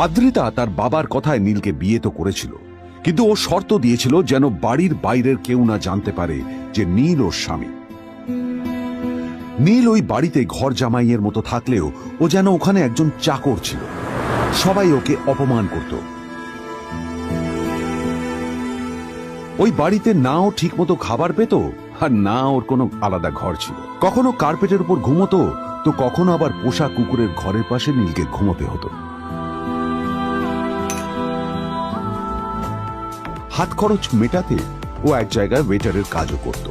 আদ্রিতা তার বাবার কথায় নীলকে বিয়ে তো করেছিল, কিন্তু ও শর্ত দিয়েছিল যেন বাড়ির বাইরের কেউ না জানতে পারে যে নীল ওর স্বামী। নীল ওই বাড়িতে ঘর জামাইয়ের মতো থাকলেও ও যেন ওখানে একজন চাকর ছিল। সবাই ওকে অপমান করত। ওই বাড়িতে না ও ঠিক মতো খাবার পেত, আর না ওর কোনো আলাদা ঘর ছিল। কখনো কার্পেটের উপর ঘুমোতো, তো কখনো আবার পোষা কুকুরের ঘরের পাশে নীলকে ঘুমোতে হতো। হাত খরচ মেটাতে ও এক জায়গায় ওয়েটারের কাজও করত।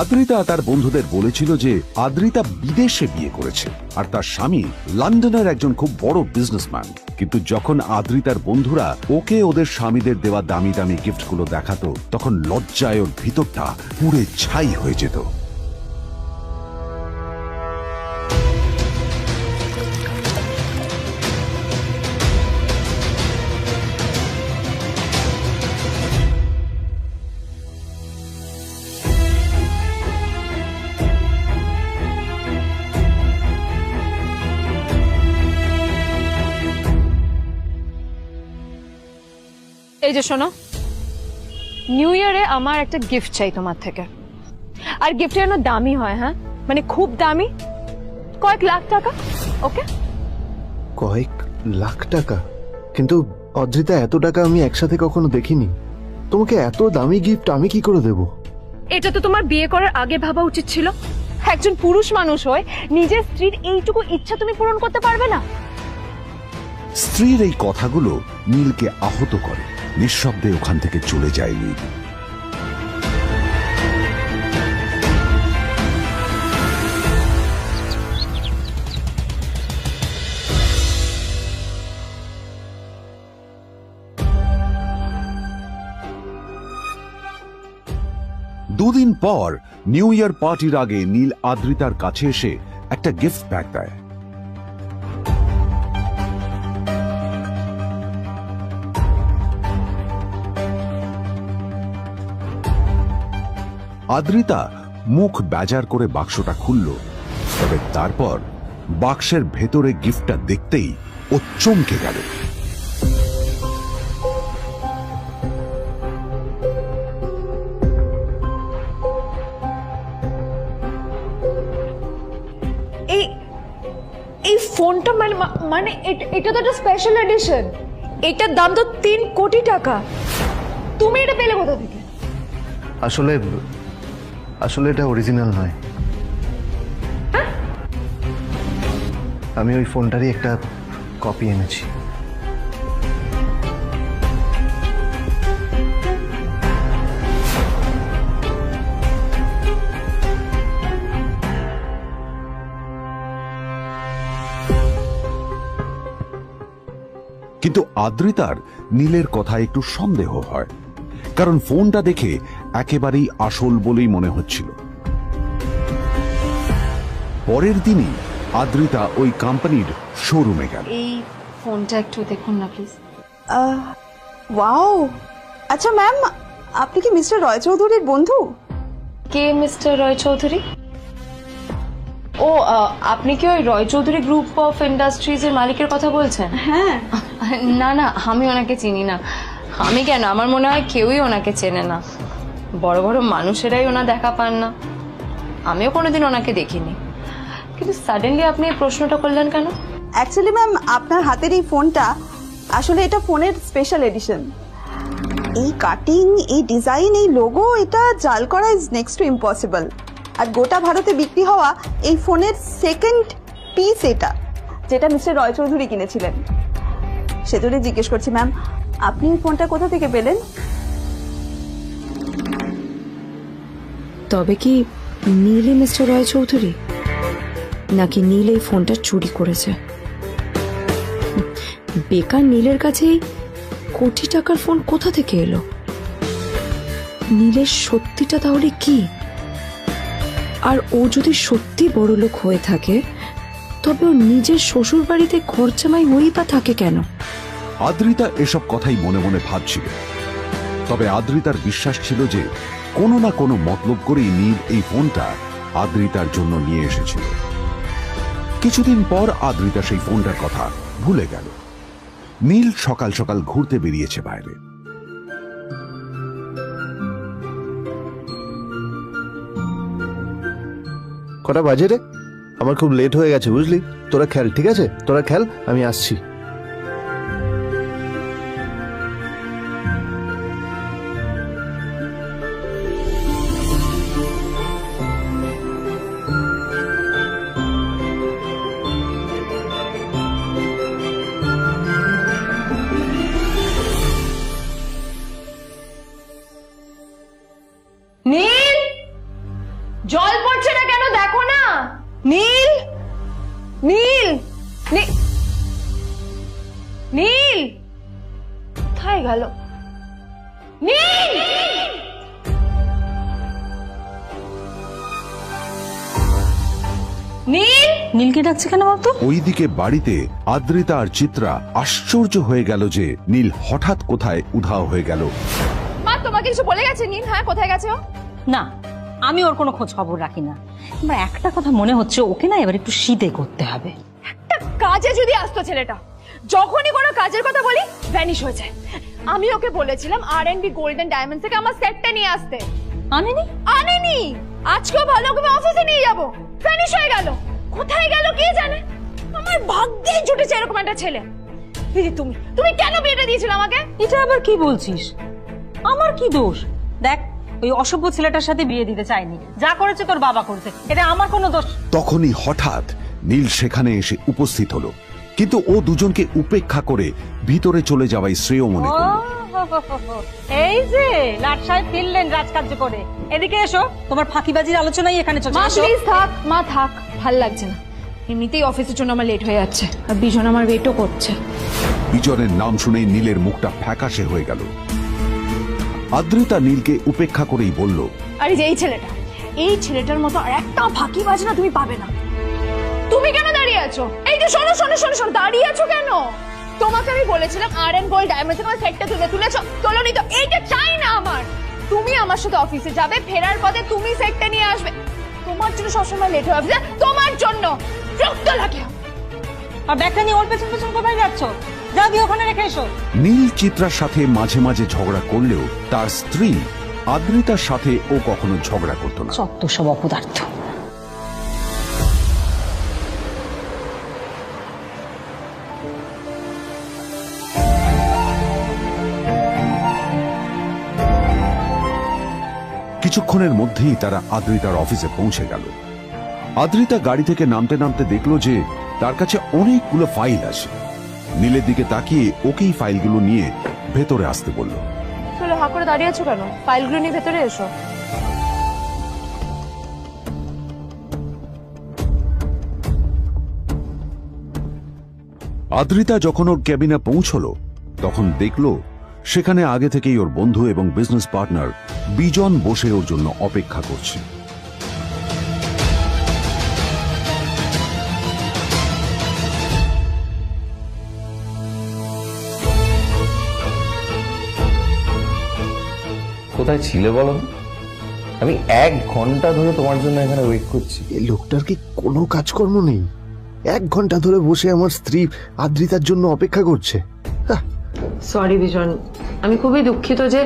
আদ্রিতা তার বন্ধুদের বলেছিল যে আদ্রিতা বিদেশে বিয়ে করেছে আর তার স্বামী লন্ডনের একজন খুব বড় বিজনেসম্যান। কিন্তু যখন আদ্রিতার বন্ধুরা ওকে ওদের স্বামীদের দেওয়া দামি দামি গিফটগুলো দেখাতো, তখন লজ্জায় ওর ভিতরটা পুড়ে ছাই হয়ে যেত। এই যে শোনো, নিউ ইয়ারে আমার একটা গিফট চাই তোমার থেকে। আর গিফট যেন দামি হয়, হ্যাঁ, মানে খুব দামি, কয়েক লাখ টাকা। ওকে? কয়েক লাখ টাকা? কিন্তু অদ্রিতা, এত টাকা আমি একসাথে কখনো দেখিনি। তোমাকে এত দামি গিফট আমি কি করে দেব? এটা তো তোমার বিয়ে করার আগে ভাবা উচিত ছিল। একজন পুরুষ মানুষ হয়ে নিজের স্ত্রীর এইটুকু ইচ্ছা তুমি পূরণ করতে পারবে না? স্ত্রীর এই কথাগুলো নীলকে আহত করে। নিঃশব্দে ওখান থেকে চলে যায় নীল। দুদিন পর নিউ ইয়ার পার্টির আগে নীল আদ্রিতার কাছে এসে একটা গিফট ব্যাগ দেয়। আদ্রিতা মুখ বেজার করে বাক্সটা খুলল, তবে তারপর বাক্সের ভেতরে গিফটটা দেখতেই ও চমকে গেল। এই ফোনটা মানে এটা তো একটা স্পেশাল এডিশন। এটার দাম তো 3 কোটি টাকা। তুমি এটা পেলে কোথা থেকে? আসলে এটা অরিজিনাল নয়। আমি ওই ফোনটারই একটা কপি এনেছি। কিন্তু আদ্রিতার নীলের কথায় একটু সন্দেহ হয়, কারণ ফোনটা দেখে একেবারেই আসল বলেই মনে হচ্ছিল। পরের দিনই আদ্রিতা ওই কোম্পানির শোরুমে গেল। এই ফোনটা একটু দেখুন না প্লিজ। ওয়াও, আচ্ছা ম্যাম, আপনি কি মিস্টার রয় চৌধুরীর বন্ধু? কে মিস্টার রয় চৌধুরী? ও, আপনি কি ওই রয় চৌধুরী গ্রুপ অফ ইন্ডাস্ট্রিজের মালিকের কথা বলছেন? হ্যাঁ। না না, আমি ওনাকে চিনি না। আমি কেন, আমার মনে হয় কেউই ওনাকে চেনে না। বড় বড় মানুষেরাই ওনা দেখা পান না। আমিও কোনোদিন ওনাকে দেখিনি। কিন্তু সাডেনলি আপনি এই প্রশ্নটা করলেন কেন? অ্যাকচুয়ালি ম্যাম, আপনার হাতের এই ফোনটা আসলে এটা ফোনের স্পেশাল এডিশন। এই কাটিং, এই ডিজাইন, এই লোগো, এটা জাল করা ইজ নেক্সট টু ইম্পসিবল। আর গোটা ভারতে বিক্রি হওয়া এই ফোনের সেকেন্ড পিস এটা, যেটা মিস্টার রয় চৌধুরী কিনেছিলেন। সেজন্যই জিজ্ঞেস করছি ম্যাম, আপনি এই ফোনটা কোথা থেকে পেলেন? তবে কি নীলই মিস্টার রয় চৌধুরী, নাকি নীল এই ফোনটা চুরি করেছে? বেকার নীলের কাছে কোটি টাকার ফোন কোথা থেকে এলো? নীলের সত্যিটা তাহলে কি? আর ও যদি সত্যি বড়লোক হয়ে থাকে, তবে ও নিজের শ্বশুর বাড়িতে খরচামাই হয়েই বা থাকে কেন? আদ্রিতা এসব কথাই মনে মনে ভাবছিল। তবে আদ্রিতার বিশ্বাস ছিল যে কোনো না কোনো মতলব করেই নীল এই ফোনটা আদ্রিতার জন্য নিয়ে এসেছিল। কিছুদিন পর আদ্রিতা সেই ফোনটার কথা ভুলে গেল। নীল সকাল সকাল ঘুরতে বেরিয়েছে বাইরে। কটা বাজে রে? আমার খুব লেট হয়ে গেছে বুঝলি। তোরা খেল, ঠিক আছে? তোরা খেল, আমি আসছি। নীল, জল পড়ছে না কেন দেখো না। নীল, নীল, নীল কোথায় গেল? নীল, নীল, নীলকে ডাকছে কেন বলতো? ওইদিকে বাড়িতে আদ্রিতা আর চিত্রা আশ্চর্য হয়ে গেল যে নীল হঠাৎ কোথায় উধাও হয়ে গেল। মা তোমাকে কিছু বলে গেছে নীল? হ্যাঁ, কোথায় গেছে ও? না, আমি ওর কোনো খোঁজ খবর রাখি না। আমার একটা কথা মনে হচ্ছে, ওকে না এবার একটু শীতে করতে হবে। একটা কাজে যদি আসতো ছেলেটা, যখনই কোনো কাজের কথা বলি ভ্যানিশ হয়ে যায়। আমি ওকে বলেছিলাম R&B গোল্ডেন ডায়মন্ড থেকে আমার সেটটা নিয়ে আসতে, আনেনি। আনেনি। আজকেও ভালো করে অফিসে নিয়ে যাব, ভ্যানিশ হয়ে গেল। কোথায় গেল কে জানে। আমার ভাগ্যেই জুটেছে এরকম একটা ছেলে। দিদি, তুমি কেন বিয়েটা দিয়েছিলে আমাকে? এটা আবার কি বলছিস? আমার কি দোষ? দেখ, ওই অসভ্য ছেলেটার সাথে বিয়ে দিতে চাইনি। যা করেছে তোর বাবা করেছে, এটা আমার কোনো দোষ। তখনই হঠাৎ নীল সেখানে এসে উপস্থিত হলো, কিন্তু ও দুজনকে উপেক্ষা করে ভিতরে চলে যাওয়াই শ্রেয় মনে করল। এই যে লাট সাহেব ফিরলেন রাজকার্য করে। এদিকে এসো, তোমার ফাঁকিবাজির আলোচনাই এখানে চলছে। মা এসো। প্লিজ থাক, মা থাক, ভাল লাগছে না। এমনিতেই অফিসের জন্য আমার লেট হয়ে যাচ্ছে, আর বিজন আমার ওয়েটও করছে। বিজনের নাম শুনেই নীলের মুখটা ফ্যাকাশে হয়ে গেল। আদ্রিতা নীলকে উপেক্ষা করেই বলল, আরে যে এই ছেলেটার মতো আর একটা ফাঁকিবাজ না তুমি পাবে না। তুমি কেন দাঁড়িয়ে আছো? এই যে শোনো শোনো শোনো শোনো, দাঁড়িয়ে আছো কেন? তোমাকে আমি বলেছিলাম R&B গোল্ড ডায়মন্ড থেকে আমার সেটটা তুলেছো, তোলোনি তো। এইটা চাই না আমার। তুমি আমার সাথে অফিসে যাবে, ফেরার পথে তুমি সেটটা নিয়ে আসবে। তোমার জন্য সবসময় লেট হয়ে যাবে, তোমার জন্য বিরক্ত লাগে। আর ব্যাগটা নিয়ে ওর পেছন পেছন কোথায় যাচ্ছ? যা দিয়ে ওখানে রেখে এসো। নীল চিত্রার সাথে মাঝে মাঝে ঝগড়া করলেও তার স্ত্রী আদ্রিতার সাথে ও কখনো ঝগড়া করতো না। সত্য সব অপদার্থ। কিছুক্ষণের মধ্যেই তারা আদ্রিতার অফিসে পৌঁছে গেল। আদ্রিতা গাড়ি থেকে নামতে নামতে দেখলো যে তার কাছে অনেকগুলো ফাইল আছে। নীলের দিকে তাকিয়ে ওকেই ফাইলগুলো নিয়ে ভেতরে আসতে বলল। চলো, হা করে দাঁড়িয়ে আছো কেন? ফাইলগুলো নিয়ে ভেতরে এসো। আদ্রিতা যখন ওর ক্যাবিনে পৌঁছলো তখন দেখলো সেখানে আগে থেকেই ওর বন্ধু এবং বিজনেস পার্টনার বিজন বসে ওর জন্য অপেক্ষা করছে। কোথায় ছিলে বলো? আমি 1 ঘন্টা ধরে তোমার জন্য এখানে ওয়েট করছি। এই লোকটার কি কোনো কাজকর্ম নেই? 1 ঘন্টা ধরে বসে আমার স্ত্রী আদ্রিতার জন্য অপেক্ষা করছে। সরি বিজন, আমি খুবই দুঃখিত যে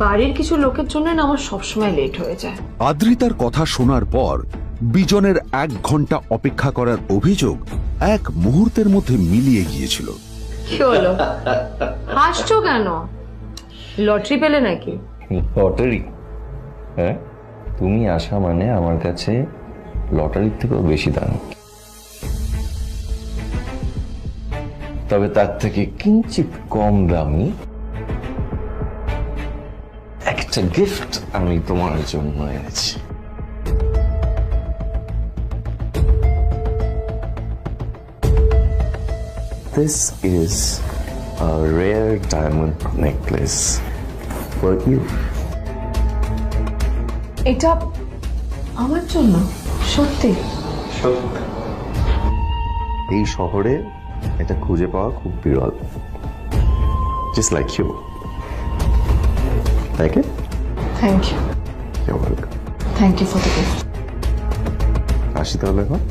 বাড়ির কিছু লোকের জন্য না আমার সবসময় লেট হয়ে যায়। আদ্রিতার কথা শোনার পর বিজনের 1 ঘন্টা অপেক্ষা করার অভিযোগ 1 মুহূর্তের মধ্যে মিলিয়ে গিয়েছিল। কি হলো? হাসছো কেন? লটারি পেলে নাকি? লটারি? হ্যাঁ, তুমি আসা মানে আমার কাছে লটারির থেকেও বেশি দাম। তবে তার থেকে কিঞ্চিত কম দামি একটা গিফট আমি তোমার জন্য এনেছি। This is a rare diamond necklace for you. এটা আমার জন্য? সত্যি? এই শহরে এটা খুঁজে পাওয়া খুব বিরল। Just like you. Like it? Thank you. You're welcome. Thank you for the gift. আসি তাহলে এখন।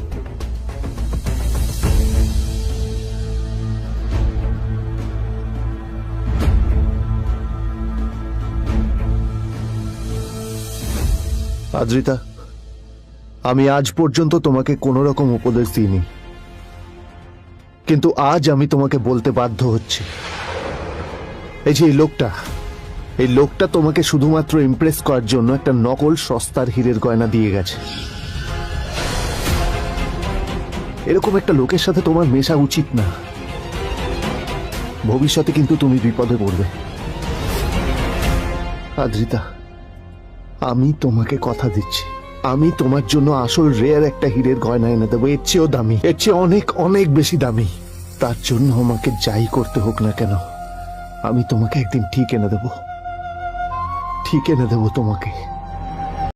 আদ্রিতা, আমি আজ পর্যন্ত তোমাকে কোনো রকম উপদেশ দিইনি, কিন্তু আজ আমি তোমাকে বলতে বাধ্য হচ্ছি। এই যে এই লোকটা তোমাকে শুধুমাত্র ইমপ্রেস করার জন্য একটা নকল সস্তার হীরের গয়না দিয়ে গেছে। এরকম একটা লোকের সাথে তোমার মেশা উচিত না। ভবিষ্যতে কিন্তু তুমি বিপদে পড়বে। আদ্রিতা, আমি তোমাকে কথা দিচ্ছি, আমি তোমার জন্য আসল রেয়ার একটা হীরের গয়না এনে দেবো, এর চেয়েও দামি, এর চেয়ে অনেক অনেক বেশি দামি। তার জন্য আমাকে যাই করতে হোক না কেন, আমি তোমাকে একদিন ঠিক এনে দেবো তোমাকে।